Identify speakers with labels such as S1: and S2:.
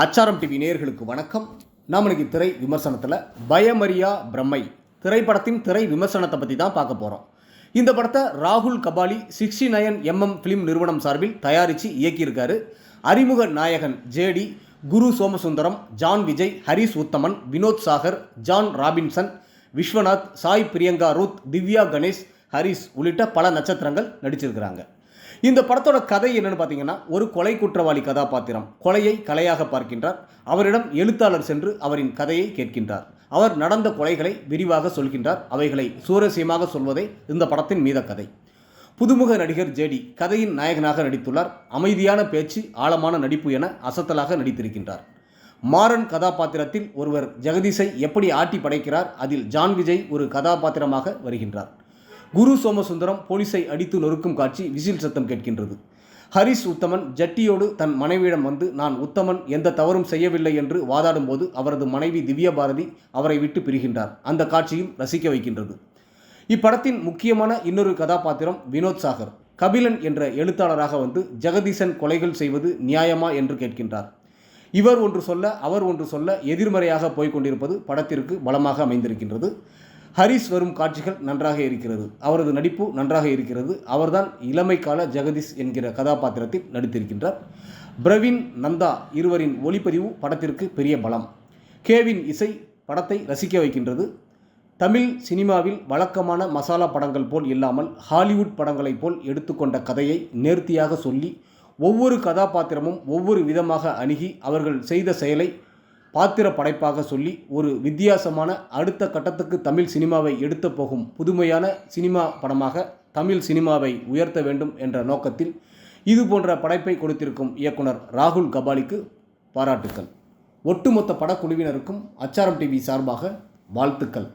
S1: ஆச்சாரம் டிவி நேயர்களுக்கு வணக்கம். நாம் இன்னைக்கு திரை விமர்சனத்தில் பயமறியா பிரம்மை திரைப்படத்தின் திரை விமர்சனத்தை பற்றி தான் பார்க்க போகிறோம். இந்த படத்தை ராகுல் கபாலி 69mm ஃபிலிம் நிறுவனம் சார்பில் தயாரித்து இயக்கியிருக்காரு. அறிமுக நாயகன் ஜேடி, குரு சோமசுந்தரம், ஜான் விஜய், ஹரிஸ் உத்தமன், வினோத் சாகர், ஜான் ராபின்சன், விஸ்வநாத், சாய் பிரியங்கா ரூத், திவ்யா கணேஷ், ஹரிஸ் உள்ளிட்ட பல நட்சத்திரங்கள் நடிச்சிருக்கிறாங்க. இந்த படத்தோட கதை என்னன்னு பார்த்தீங்கன்னா, ஒரு கொலை குற்றவாளி கதாபாத்திரம் கொலையை கலையாக பார்க்கின்றார். அவரிடம் எழுத்தாளர் சென்று அவரின் கதையை கேட்கின்றார். அவர் நடந்த கொலைகளை விரிவாக சொல்கின்றார். அவைகளை சுவாரஸ்யமாக சொல்வதே இந்த படத்தின் மீத கதை. புதுமுக நடிகர் ஜேடி கதையின் நாயகனாக நடித்துள்ளார். அமைதியான பேச்சு, ஆழமான நடிப்பு என அசத்தலாக நடித்திருக்கின்றார். மாறன் கதாபாத்திரத்தில் ஒருவர் ஜெகதீஷை எப்படி ஆட்டி படைக்கிறார். அதில் ஜான் விஜய் ஒரு கதாபாத்திரமாக வருகின்றார். குரு சோமசுந்தரம் போலீஸை அடித்து நொறுக்கும் காட்சி விசில் சத்தம் கேட்கின்றது. ஹரிஸ் உத்தமன் ஜட்டியோடு தன் மனைவியிடம் வந்து, நான் உத்தமன் எந்த தவறும் செய்யவில்லை என்று வாதாடும் போது அவரது மனைவி திவ்யா பாரதி அவரை விட்டு பிரிகின்றார். அந்த காட்சியும் ரசிக்க வைக்கின்றது. இப்படத்தின் முக்கியமான இன்னொரு கதாபாத்திரம் வினோத் சாகர். கபிலன் என்ற எழுத்தாளராக வந்து ஜெகதீசன் கொலைகள் செய்வது நியாயமா என்று கேட்கின்றார். இவர் ஒன்று சொல்ல அவர் ஒன்று சொல்ல எதிர்மறையாக போய்கொண்டிருப்பது படத்திற்கு பலமாக அமைந்திருக்கின்றது. ஹரிஸ் வரும் காட்சிகள் நன்றாக இருக்கிறது. அவரது நடிப்பு நன்றாக இருக்கிறது. அவர்தான் இளமை கால ஜெகதீஷ் என்கிற கதாபாத்திரத்தில் நடித்திருக்கின்றார். பிரவீன், நந்தா இருவரின் ஒளிப்பதிவு படத்திற்கு பெரிய பலம். கேவின் இசை படத்தை ரசிக்க வைக்கின்றது. தமிழ் சினிமாவில் வழக்கமான மசாலா படங்கள் போல் இல்லாமல் ஹாலிவுட் படங்களைப் போல் எடுத்துக்கொண்ட கதையை நேர்த்தியாக சொல்லி, ஒவ்வொரு கதாபாத்திரமும் ஒவ்வொரு விதமாக அணுகி அவர்கள் செய்த செயலை பாத்திர படைப்பாக சொல்லி ஒரு வித்தியாசமான அடுத்த கட்டத்துக்கு தமிழ் சினிமாவை எடுத்து போகும் புதுமையான சினிமா படமாக தமிழ் சினிமாவை உயர்த்த வேண்டும் என்ற நோக்கத்தில் இது போன்ற படைப்பை கொடுத்திருக்கும் இயக்குனர் ராகுல் கபாலிக்கு பாராட்டுக்கள். ஒட்டுமொத்த படக்குழுவினருக்கும் ஆச்சாரம் டிவி சார்பாக வாழ்த்துக்கள்.